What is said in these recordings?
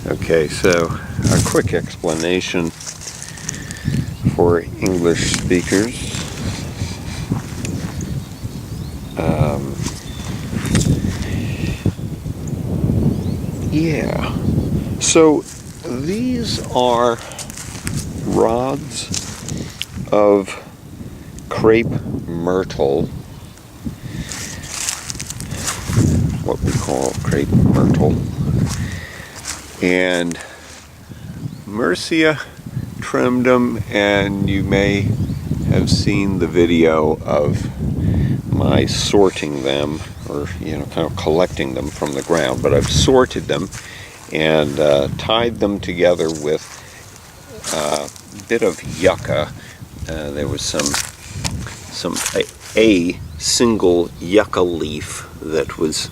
Okay, so a quick explanation for English speakers. So these are rods of crepe myrtle, what we call crepe myrtle, and Mercia trimmed them, and you may have seen the video of my sorting them, or kind of collecting them from the ground. But I've sorted them and tied them together with a bit of yucca. There was a single yucca leaf that was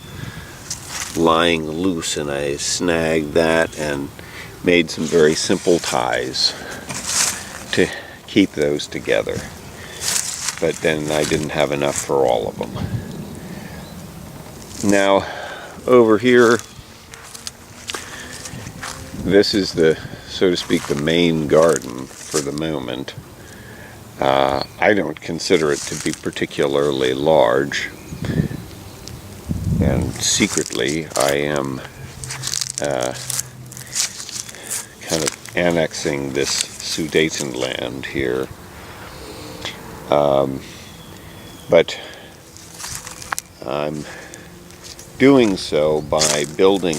lying loose, and I snagged that and made some very simple ties to keep those together. But then I didn't have enough for all of them. Now, over here, this is so to speak, the main garden for the moment. I don't consider it to be particularly large, and secretly I am kind of annexing this Sudeten land here. But I'm doing so by building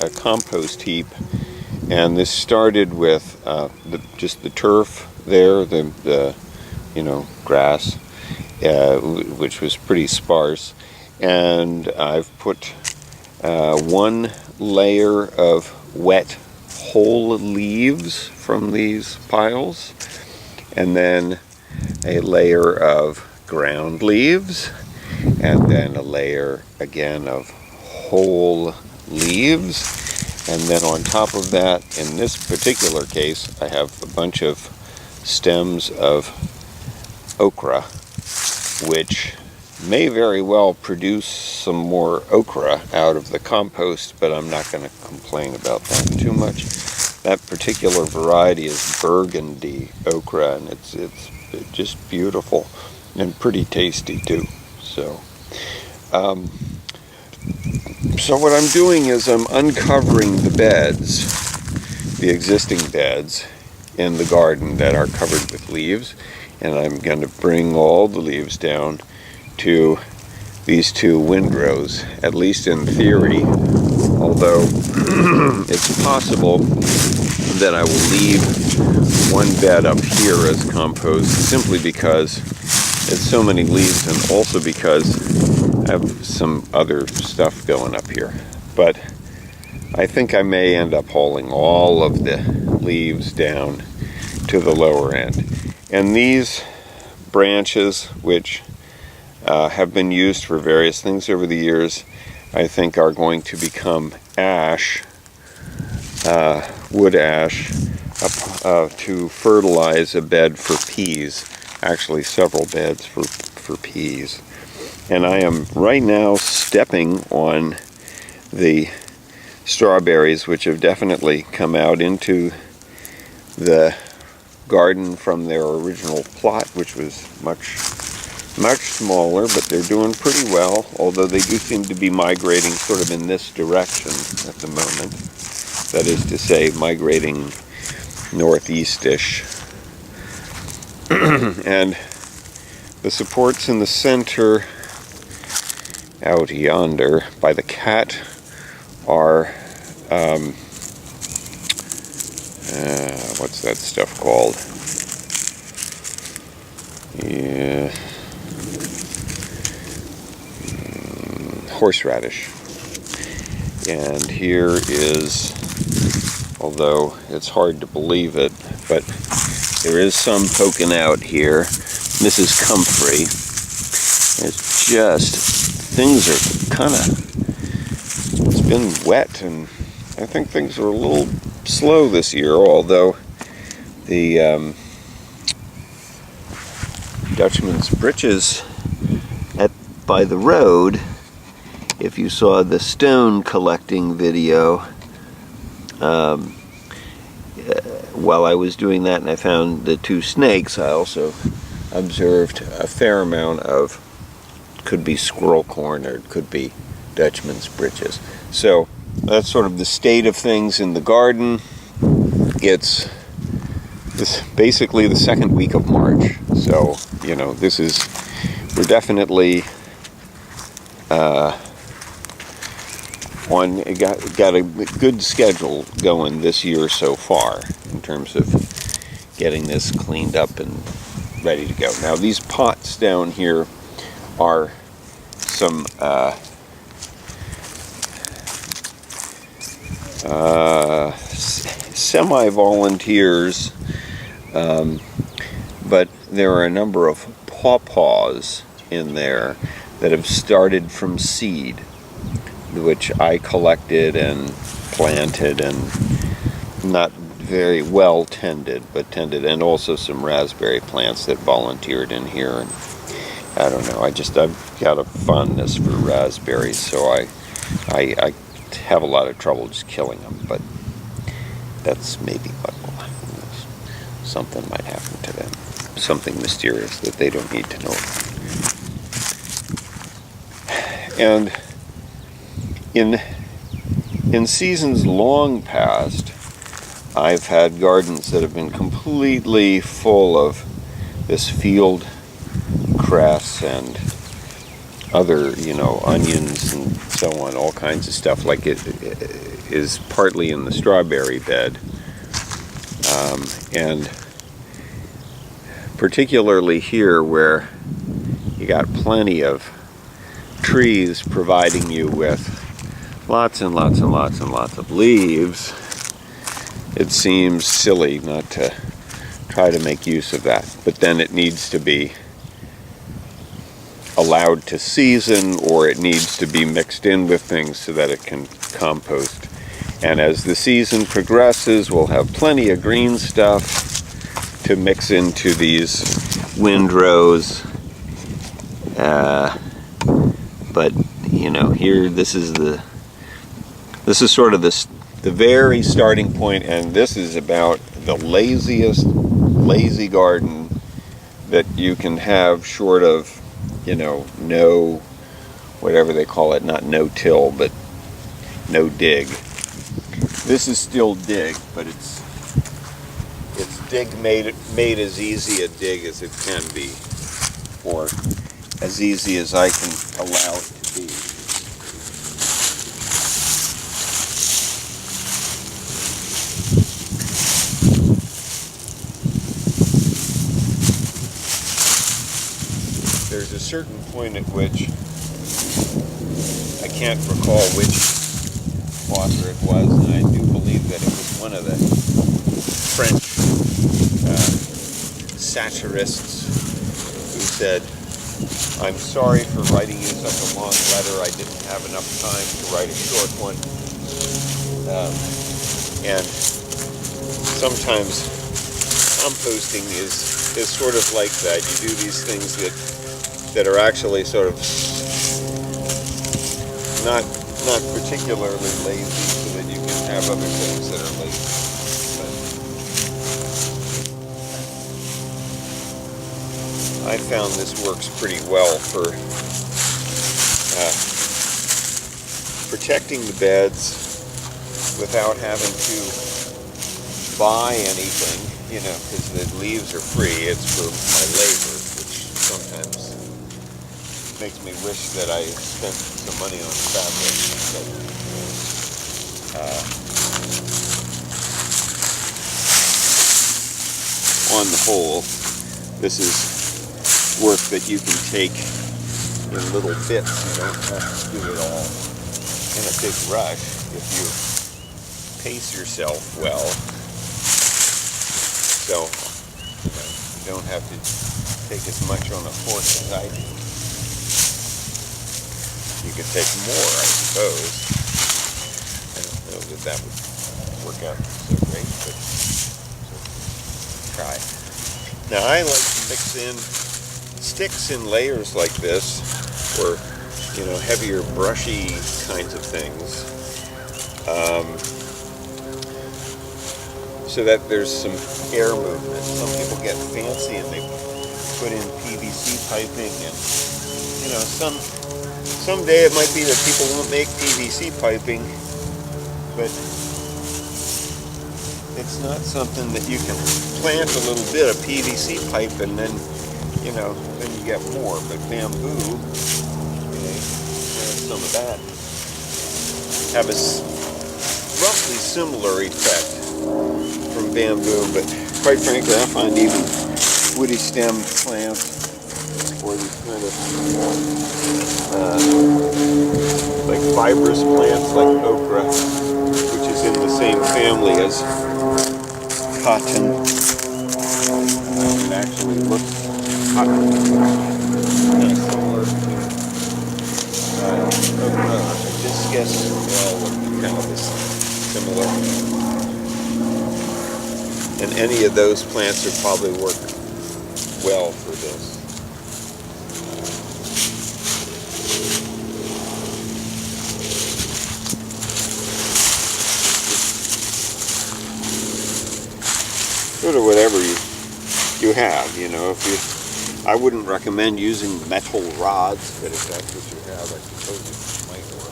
a compost heap, and this started with just the turf there, the grass, which was pretty sparse, and I've put one layer of wet whole leaves from these piles, and then a layer of ground leaves, and then a layer again of whole leaves, and then on top of that, in this particular case, I have a bunch of stems of okra, which may very well produce some more okra out of the compost, but I'm not going to complain about that too much. That particular variety is burgundy okra, and it's just beautiful and pretty tasty too. So what I'm doing is I'm uncovering the beds, the existing beds in the garden that are covered with leaves, and I'm going to bring all the leaves down to these two windrows, at least in theory, although it's possible that I will leave one bed up here as compost, simply because it's so many leaves, and also because I have some other stuff going up here. But I think I may end up hauling all of the leaves down to the lower end. And these branches, which have been used for various things over the years, I think are going to become ash, wood ash, to fertilize a bed for peas. Actually, several beds for peas. And I am right now stepping on the strawberries, which have definitely come out into the garden from their original plot, which was much smaller, but they're doing pretty well, although they do seem to be migrating sort of in this direction at the moment. That is to say, migrating northeast-ish. And the supports in the center, out yonder by the cat, are what's that stuff called? Yeah, horseradish. And here is, although it's hard to believe it, but there is some poking out here, Mrs. Comfrey. It's just, things are kind of, it's been wet, and I think things are a little slow this year, although the Dutchman's Britches by the road, if you saw the stone collecting video, While I was doing that and I found the 2 snakes, I also observed a fair amount of, could be squirrel corn or it could be Dutchman's britches. So that's sort of the state of things in the garden. It's basically the second week of March. So, you know, we're definitely got a good schedule going this year so far in terms of getting this cleaned up and ready to go. Now these pots down here are some semi-volunteers, but there are a number of pawpaws in there that have started from seed, which I collected and planted, and not very well tended, but tended, and also some raspberry plants that volunteered in here. And I don't know, I've got a fondness for raspberries, so I have a lot of trouble just killing them, but that's maybe what will happen. Something might happen to them, something mysterious that they don't need to know. And in seasons long past, I've had gardens that have been completely full of this field cress and other, onions and so on, all kinds of stuff. Like it is partly in the strawberry bed, and particularly here where you got plenty of trees providing you with lots and lots and lots and lots of leaves, it seems silly not to try to make use of that. But then it needs to be allowed to season, or it needs to be mixed in with things so that it can compost. And as the season progresses, we'll have plenty of green stuff to mix into these windrows. But here, this is sort of the very starting point, and this is about the lazy garden that you can have, short of no, whatever they call it, not no-till, but no dig. This is still dig, but it's dig made as easy a dig as it can be, or as easy as I can allow it to be. There's a certain point at which, I can't recall which author it was, and I do believe that it was one of the French satirists who said, "I'm sorry for writing you such a long letter. I didn't have enough time to write a short one." And sometimes composting is sort of like that. You do these things that are actually sort of not particularly lazy, so that you can have other things that are lazy. But I found this works pretty well for protecting the beds without having to buy anything, because the leaves are free. It's for my labor, which sometimes makes me wish that I spent some money on fabric. But, on the whole, this is work that you can take in little bits. You don't have to do it all in a big rush if you pace yourself well. So you don't have to take as much on a horse as I do. You could take more, I suppose. I don't know that would work out so great, but try. Now I like to mix in sticks in layers like this, or heavier brushy kinds of things, so that there's some air movement. Some people get fancy and they put in PVC piping, and you know, someday it might be that people won't make PVC piping, but it's not something that you can plant a little bit of PVC pipe and then, you know, then you get more. But bamboo, okay, some of that, have a roughly similar effect from bamboo, but quite frankly, I find even woody stemmed plants or these kind of like fibrous plants like okra, which is in the same family as cotton. It actually looks kind of similar to okra, hibiscus, all kind of this similar. And any of those plants would probably work well for this. Sort of whatever you have, you know. I wouldn't recommend using metal rods, but if that's what you have, I suppose it might work.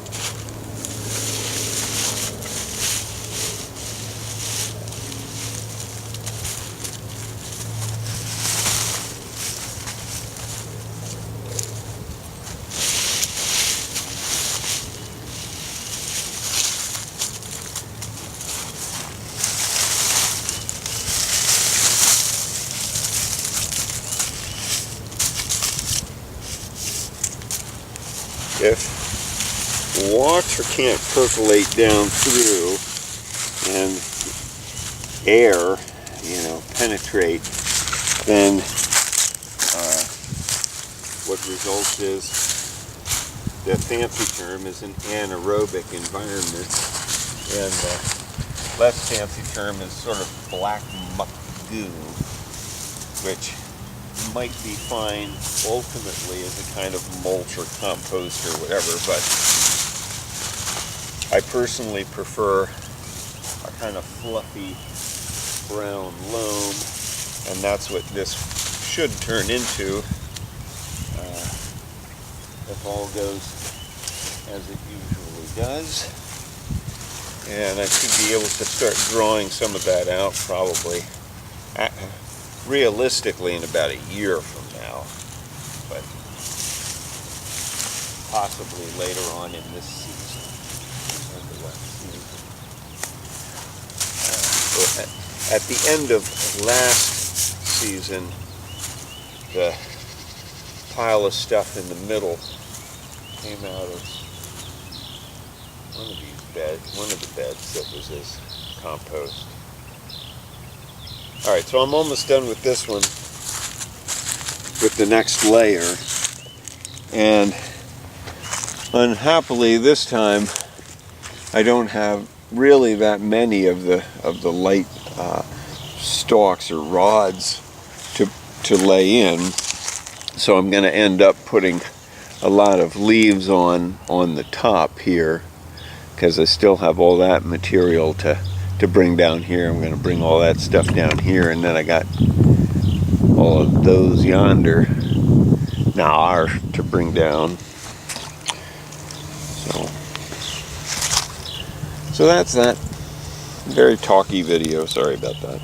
If water can't percolate down through and air, you know, penetrate, then what results is, the fancy term is an anaerobic environment, and the less fancy term is sort of black muck goo, which might be fine ultimately as a kind of mulch or compost or whatever, but I personally prefer a kind of fluffy brown loam, and that's what this should turn into if all goes as it usually does. And I should be able to start drawing some of that out probably realistically in about a year from now, but possibly later on in this season, the wet season. At the end of last season, the pile of stuff in the middle came out of one of the beds that was as compost. Alright, so I'm almost done with this one, with the next layer, and unhappily this time I don't have really that many of the light stalks or rods to lay in, so I'm going to end up putting a lot of leaves on the top here, because I still have all that material to bring down here. I'm going to bring all that stuff down here, and then I got all of those yonder now to bring down. So that's that. Very talky video, sorry about that.